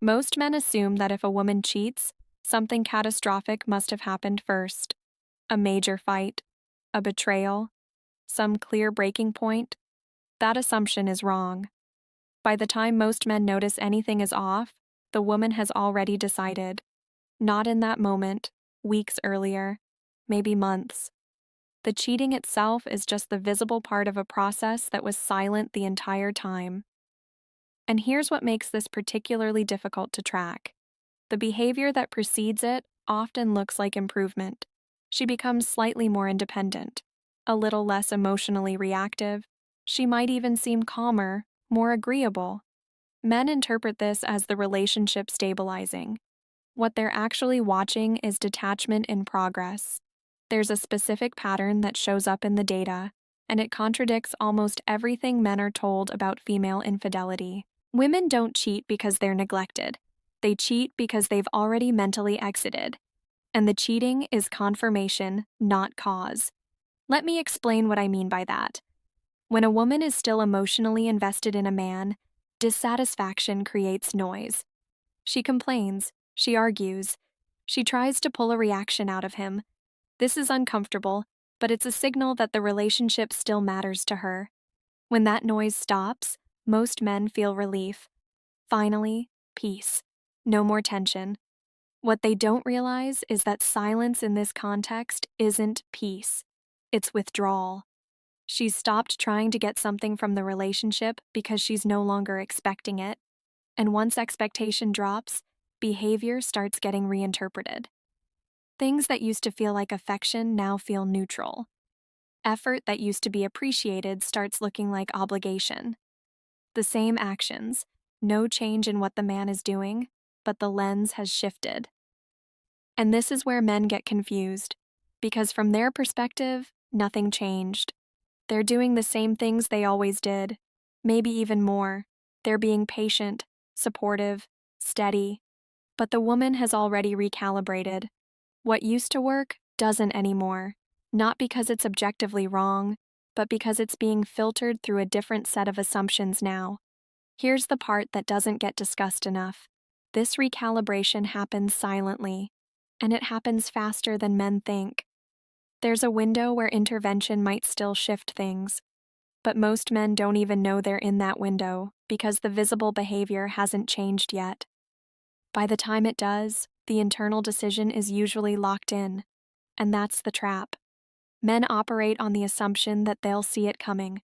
Most men assume that if a woman cheats, something catastrophic must have happened first: a major fight, a betrayal, some clear breaking point. That assumption is wrong. By the time most men notice anything is off, the woman has already decided. Not in that moment, weeks earlier, maybe months. The cheating itself is just the visible part of a process that was silent the entire time. And here's what makes this particularly difficult to track. The behavior that precedes it often looks like improvement. She becomes slightly more independent, a little less emotionally reactive. She might even seem calmer, more agreeable. Men interpret this as the relationship stabilizing. What they're actually watching is detachment in progress. There's a specific pattern that shows up in the data, and it contradicts almost everything men are told about female infidelity. Women don't cheat because they're neglected. They cheat because they've already mentally exited. And the cheating is confirmation, not cause. Let me explain what I mean by that. When a woman is still emotionally invested in a man, dissatisfaction creates noise. She complains, she argues, she tries to pull a reaction out of him. This is uncomfortable, but it's a signal that the relationship still matters to her. When that noise stops, most men feel relief. Finally, peace. No more tension. What they don't realize is that silence in this context isn't peace, it's withdrawal. She's stopped trying to get something from the relationship because she's no longer expecting it. And once expectation drops, behavior starts getting reinterpreted. Things that used to feel like affection now feel neutral. Effort that used to be appreciated starts looking like obligation. The same actions, no change in what the man is doing, but the lens has shifted. And this is where men get confused, because from their perspective, nothing changed. They're doing the same things they always did, maybe even more. They're being patient, supportive, steady. But the woman has already recalibrated. What used to work doesn't anymore, not because it's objectively wrong, but because it's being filtered through a different set of assumptions now. Here's the part that doesn't get discussed enough. This recalibration happens silently, and it happens faster than men think. There's a window where intervention might still shift things, but most men don't even know they're in that window because the visible behavior hasn't changed yet. By the time it does, the internal decision is usually locked in, and that's the trap. Men operate on the assumption that they'll see it coming,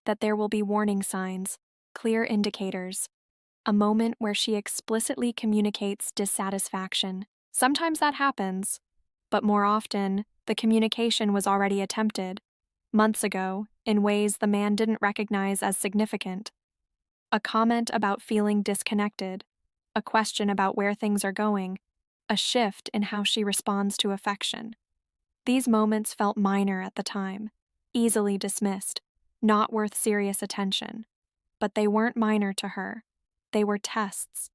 that there will be warning signs, clear indicators, a moment where she explicitly communicates dissatisfaction. Sometimes that happens, but more often, the communication was already attempted, months ago, in ways the man didn't recognize as significant. A comment about feeling disconnected, a question about where things are going, a shift in how she responds to affection. These moments felt minor at the time, easily dismissed, not worth serious attention. But they weren't minor to her. They were tests.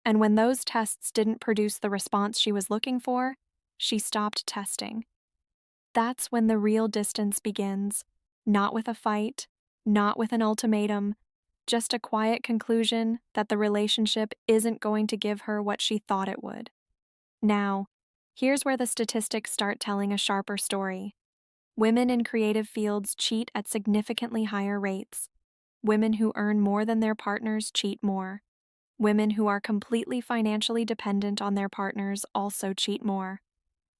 And when those tests didn't produce the response she was looking for, she stopped testing. That's when the real distance begins, not with a fight, not with an ultimatum, just a quiet conclusion that the relationship isn't going to give her what she thought it would. Now, here's where the statistics start telling a sharper story. Women in creative fields cheat at significantly higher rates. Women who earn more than their partners cheat more. Women who are completely financially dependent on their partners also cheat more.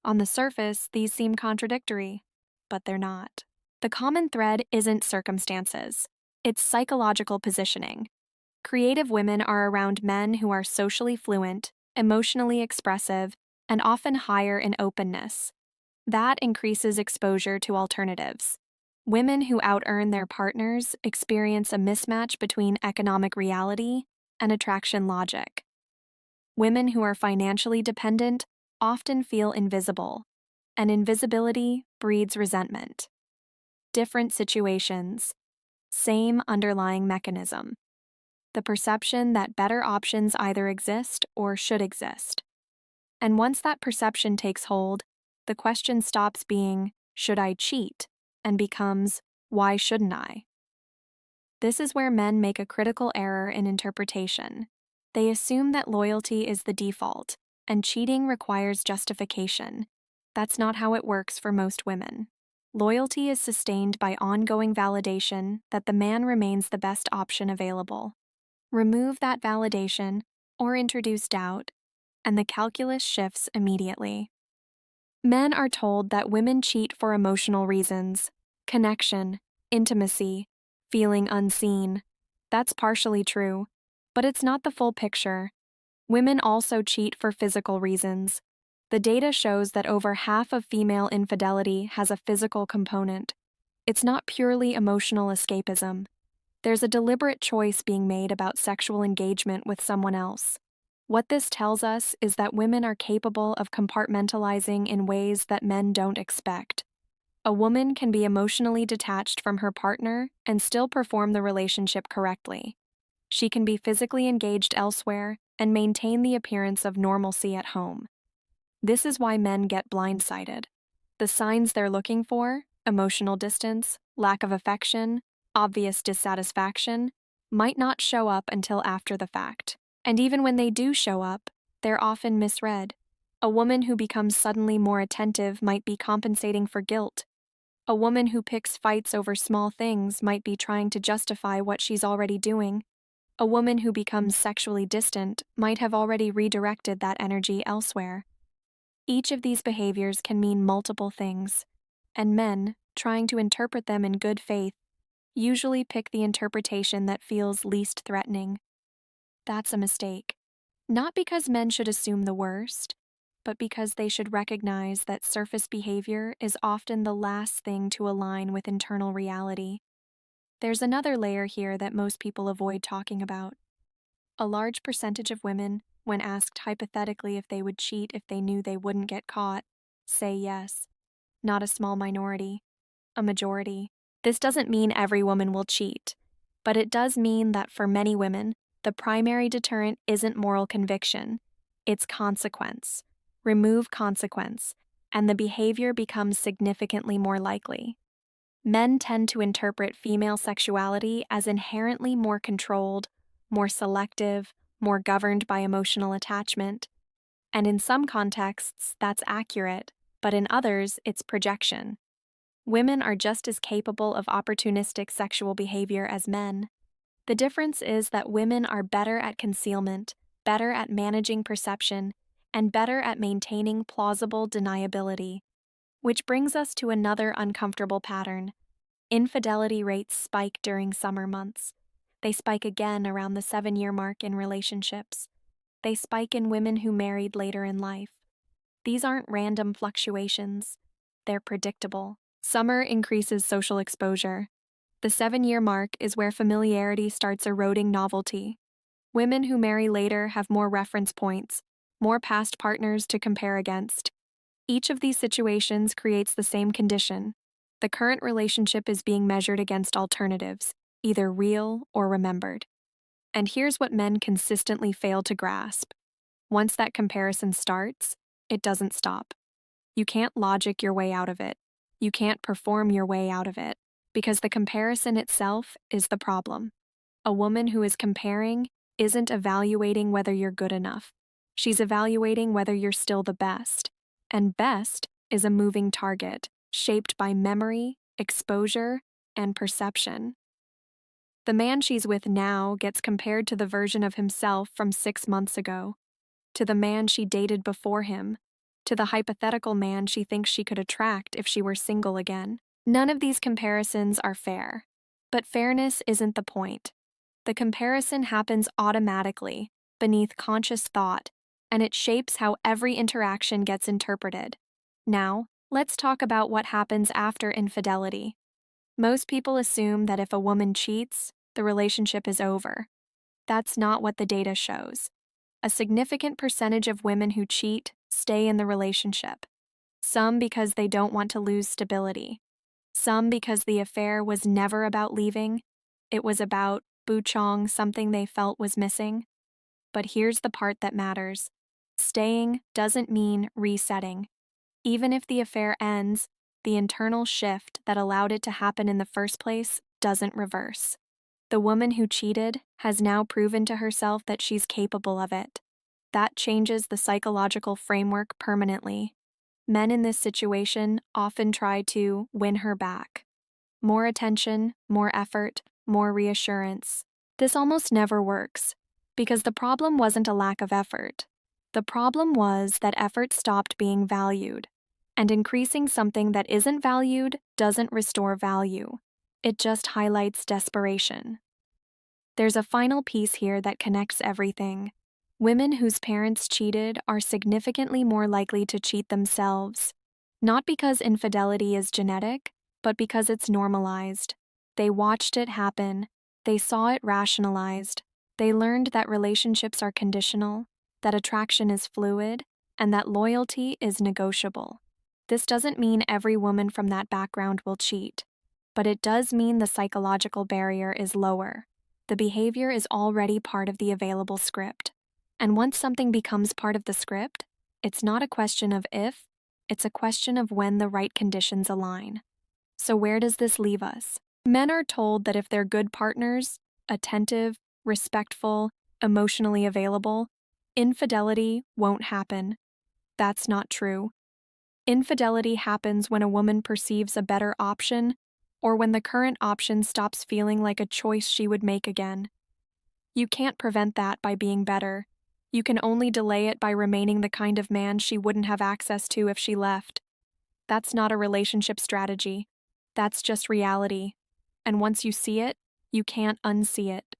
On the surface, these seem contradictory, but they're not. The common thread isn't circumstances, it's psychological positioning. Creative women are around men who are socially fluent, emotionally expressive, and often higher in openness. That increases exposure to alternatives. Women who out-earn their partners experience a mismatch between economic reality and attraction logic. Women who are financially dependent often feel invisible, and invisibility breeds resentment. Different situations, same underlying mechanism. The perception that better options either exist or should exist. And once that perception takes hold, the question stops being, should I cheat, and becomes, why shouldn't I? This is where men make a critical error in interpretation. They assume that loyalty is the default, and cheating requires justification. That's not how it works for most women. Loyalty is sustained by ongoing validation that the man remains the best option available. Remove that validation or introduce doubt, and the calculus shifts immediately. Men are told that women cheat for emotional reasons: connection, intimacy, feeling unseen. That's partially true, but it's not the full picture. Women also cheat for physical reasons. The data shows that over half of female infidelity has a physical component. It's not purely emotional escapism. There's a deliberate choice being made about sexual engagement with someone else. What this tells us is that women are capable of compartmentalizing in ways that men don't expect. A woman can be emotionally detached from her partner and still perform the relationship correctly. She can be physically engaged elsewhere and maintain the appearance of normalcy at home. This is why men get blindsided. The signs they're looking for, emotional distance, lack of affection, obvious dissatisfaction, might not show up until after the fact. And even when they do show up, they're often misread. A woman who becomes suddenly more attentive might be compensating for guilt. A woman who picks fights over small things might be trying to justify what she's already doing. A woman who becomes sexually distant might have already redirected that energy elsewhere. Each of these behaviors can mean multiple things, and men, trying to interpret them in good faith, usually pick the interpretation that feels least threatening. That's a mistake. Not because men should assume the worst, but because they should recognize that surface behavior is often the last thing to align with internal reality. There's another layer here that most people avoid talking about. A large percentage of women, when asked hypothetically if they would cheat if they knew they wouldn't get caught, say yes. Not a small minority, a majority. This doesn't mean every woman will cheat, but it does mean that for many women, the primary deterrent isn't moral conviction, it's consequence. Remove consequence, and the behavior becomes significantly more likely. Men tend to interpret female sexuality as inherently more controlled, more selective, more governed by emotional attachment. And in some contexts, that's accurate, but in others, it's projection. Women are just as capable of opportunistic sexual behavior as men. The difference is that women are better at concealment, better at managing perception, and better at maintaining plausible deniability. Which brings us to another uncomfortable pattern. Infidelity rates spike during summer months. They spike again around the 7-year mark in relationships. They spike in women who married later in life. These aren't random fluctuations. They're predictable. Summer increases social exposure. The 7-year mark is where familiarity starts eroding novelty. Women who marry later have more reference points, more past partners to compare against. Each of these situations creates the same condition. The current relationship is being measured against alternatives, either real or remembered. And here's what men consistently fail to grasp. Once that comparison starts, it doesn't stop. You can't logic your way out of it. You can't perform your way out of it, because the comparison itself is the problem. A woman who is comparing isn't evaluating whether you're good enough. She's evaluating whether you're still the best. And best is a moving target, shaped by memory, exposure, and perception. The man she's with now gets compared to the version of himself from 6 months ago, to the man she dated before him, to the hypothetical man she thinks she could attract if she were single again. None of these comparisons are fair, but fairness isn't the point. The comparison happens automatically, beneath conscious thought, and it shapes how every interaction gets interpreted. Now, let's talk about what happens after infidelity. Most people assume that if a woman cheats, the relationship is over. That's not what the data shows. A significant percentage of women who cheat stay in the relationship. Some because they don't want to lose stability. Some because the affair was never about leaving. It was about buchong, something they felt was missing. But here's the part that matters. Staying doesn't mean resetting. Even if the affair ends, the internal shift that allowed it to happen in the first place doesn't reverse. The woman who cheated has now proven to herself that she's capable of it. That changes the psychological framework permanently. Men in this situation often try to win her back. More attention, more effort, more reassurance. This almost never works, because the problem wasn't a lack of effort. The problem was that effort stopped being valued, and increasing something that isn't valued doesn't restore value. It just highlights desperation. There's a final piece here that connects everything. Women whose parents cheated are significantly more likely to cheat themselves, not because infidelity is genetic, but because it's normalized. They watched it happen, they saw it rationalized, they learned that relationships are conditional, that attraction is fluid, and that loyalty is negotiable. This doesn't mean every woman from that background will cheat, but it does mean the psychological barrier is lower. The behavior is already part of the available script. And once something becomes part of the script, it's not a question of if, it's a question of when the right conditions align. So where does this leave us? Men are told that if they're good partners, attentive, respectful, emotionally available, infidelity won't happen. That's not true. Infidelity happens when a woman perceives a better option, or when the current option stops feeling like a choice she would make again. You can't prevent that by being better. You can only delay it by remaining the kind of man she wouldn't have access to if she left. That's not a relationship strategy. That's just reality. And once you see it, you can't unsee it.